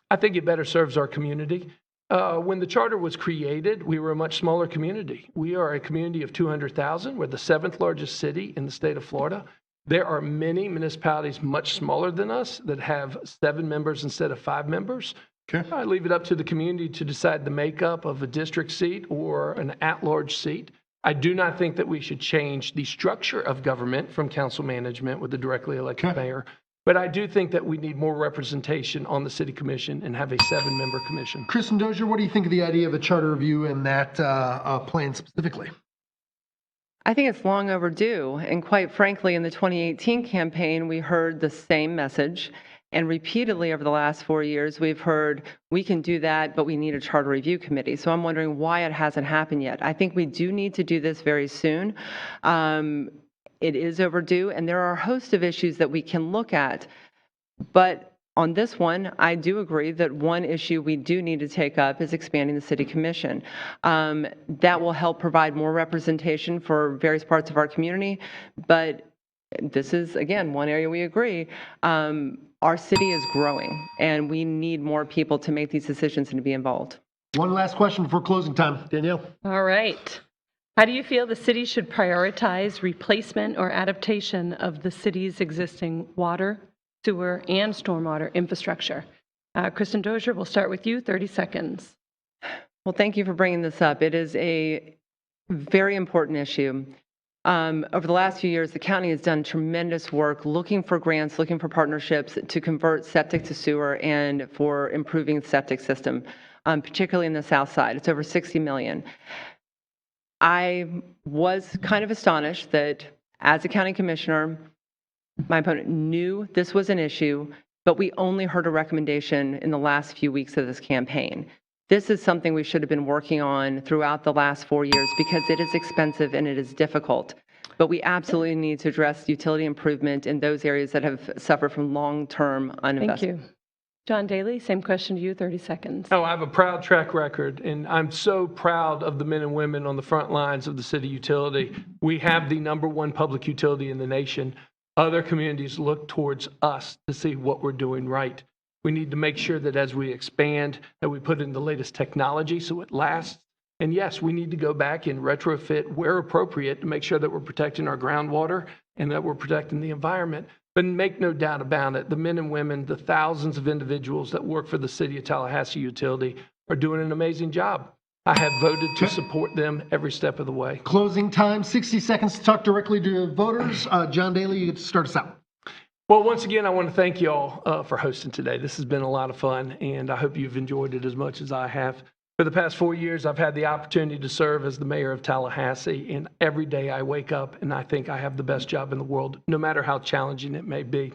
I think it better serves our community. When the charter was created, we were a much smaller community. We are a community of 200,000. We're the 7th largest city in the state of Florida. There are many municipalities much smaller than us that have 7 members instead of 5 members. Okay. I leave it up to the community to decide the makeup of a district seat or an at-large seat. I do not think that we should change the structure of government from council management with the directly elected mayor. But I do think that we need more representation on the city commission and have a 7-member commission. Kristen Dozier, what do you think of the idea of a charter review and that plan specifically? I think it's long overdue. And quite frankly, in the 2018 campaign, we heard the same message. And repeatedly over the last 4 years, we've heard we can do that, but we need a charter review committee. So I'm wondering why it hasn't happened yet. I think we do need to do this very soon. It is overdue, and there are a host of issues that we can look at. But on this one, I do agree that one issue we do need to take up is expanding the city commission. That will help provide more representation for various parts of our community. But this is, again, one area we agree. Our city is growing, and we need more people to make these decisions and to be involved. One last question before closing time. Danielle. All right. How do you feel the city should prioritize replacement or adaptation of the city's existing water, sewer, and stormwater infrastructure? Kristen Dozier, we'll start with you, 30 seconds. Well, thank you for bringing this up. It is a very important issue. Over the last few years, the county has done tremendous work looking for grants, looking for partnerships to convert septic to sewer and for improving the septic system, particularly in the south side. It's over $60 million. I was kind of astonished that As a county commissioner, my opponent knew this was an issue, but we only heard a recommendation in the last few weeks of this campaign. This is something we should have been working on throughout the last 4 years because it is expensive and it is difficult. But we absolutely need to address utility improvement in those areas that have suffered from long-term uninvestment. Thank you. John Daly, same question to you, 30 seconds. Oh, I have a proud track record, and I'm so proud of the men and women on the front lines of the city utility. We have the #1 public utility in the nation. Other communities look towards us to see what we're doing right. We need to make sure that as we expand, that we put in the latest technology so it lasts. And yes, we need to go back and retrofit where appropriate to make sure that we're protecting our groundwater and that we're protecting the environment. But make no doubt about it, the men and women, the thousands of individuals that work for the City of Tallahassee Utility are doing an amazing job. I have voted to support them every step of the way. Closing time, 60 seconds to talk directly to voters. John Daly, you get to start us out. Well, once again, I want to thank you all for hosting today. This has been a lot of fun, and I hope you've enjoyed it as much as I have. For the past 4 years, I've had the opportunity to serve as the mayor of Tallahassee, and every day I wake up and I think I have the best job in the world, no matter how challenging it may be.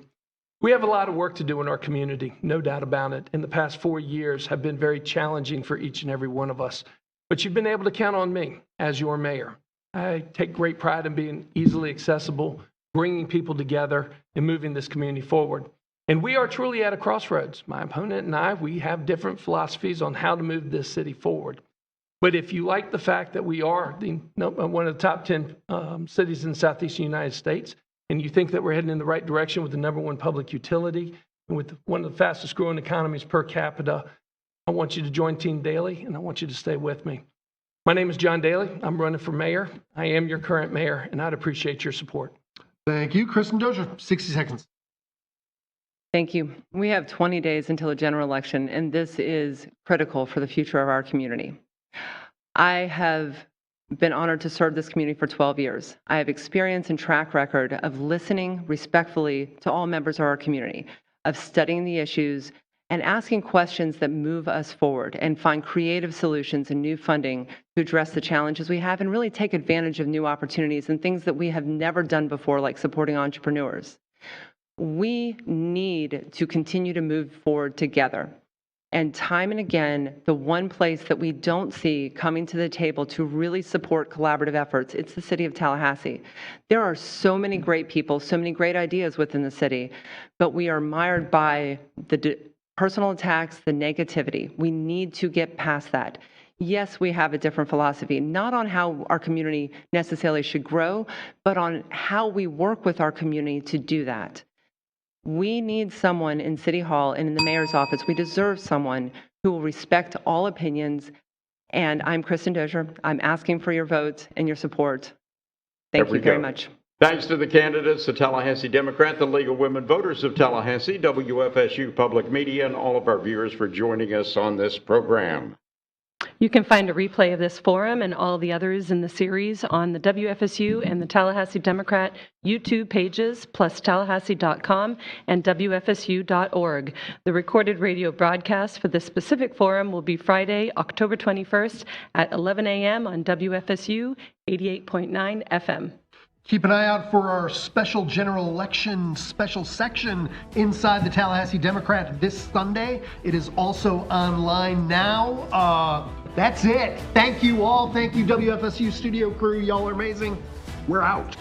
We have a lot of work to do in our community, no doubt about it, and the past 4 years have been very challenging for each and every one of us. But you've been able to count on me as your mayor. I take great pride in being easily accessible, bringing people together, and moving this community forward. And we are truly at a crossroads. My opponent and I, we have different philosophies on how to move this city forward. But if you like the fact that we are one of the top 10 cities in the southeastern United States, and you think that we're heading in the right direction with the #1 public utility, and with one of the fastest growing economies per capita, I want you to join Team Daly, and I want you to stay with me. My name is John Daly. I'm running for mayor. I am your current mayor, and I'd appreciate your support. Thank you. Kristen Dozier, 60 seconds. Thank you. We have 20 days until the general election, and this is critical for the future of our community. I have been honored to serve this community for 12 years. I have experience and track record of listening respectfully to all members of our community, of studying the issues and asking questions that move us forward and find creative solutions and new funding to address the challenges we have and really take advantage of new opportunities and things that we have never done before, like supporting entrepreneurs. We need to continue to move forward together. And time and again, the one place that we don't see coming to the table to really support collaborative efforts, it's the city of Tallahassee. There are so many great people, so many great ideas within the city, but we are mired by the personal attacks, the negativity. We need to get past that. Yes, we have a different philosophy, not on how our community necessarily should grow, but on how we work with our community to do that. We need someone in City Hall and in the mayor's office. We deserve someone who will respect all opinions. And I'm Kristen Dozier. I'm asking for your vote and your support. Thank you very much. Thanks to the candidates, the Tallahassee Democrat, the League of Women Voters of Tallahassee, WFSU Public Media, and all of our viewers for joining us on this program. You can find a replay of this forum and all the others in the series on the WFSU and the Tallahassee Democrat YouTube pages, plus tallahassee.com and WFSU.org. The recorded radio broadcast for this specific forum will be Friday, October 21st at 11 a.m. on WFSU 88.9 FM. Keep an eye out for our special general election special section inside the Tallahassee Democrat this Sunday. It is also online now. That's it. Thank you all. Thank you, WFSU studio crew. Y'all are amazing. We're out.